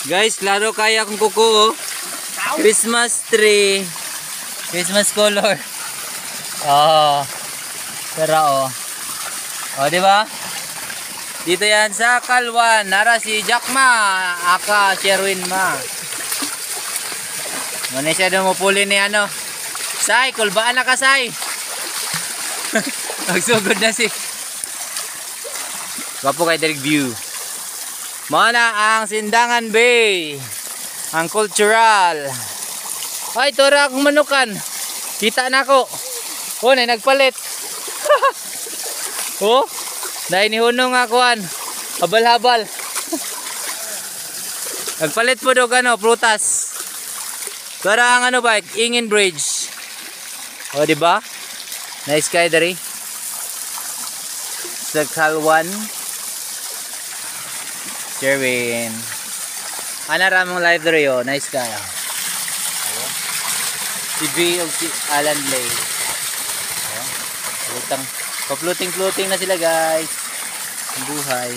Guys, laro kaya akong kuko. Oh. Christmas tree. Christmas color. Oh. Tara oh. Oh, di ba? Dito yan sa Kalwan. Nara si Jackma, aka Sherwin ma. Muna siya dumupuli ni ano. Say, kulbaan na ka, Say. Nagsugod na si. Wapo kay direct view. Mana ang Sindangan Bay. Ang cultural. Ay, tora akong manukan. Kita na ko. Oh, na nagpalit. Oh, dahil ni Hunong akuan. Habal-habal. Nagpalit po dog ano, prutas. Tora ang ano ba, Ingin Bridge. Oh, di ba? Nice kay dari. Sa Kalwan. Sherwin. Ana ramong live dari oh, nice kay. Si B o si Alan Lay. Lutang, pa-floating na sila guys. Ang buhay.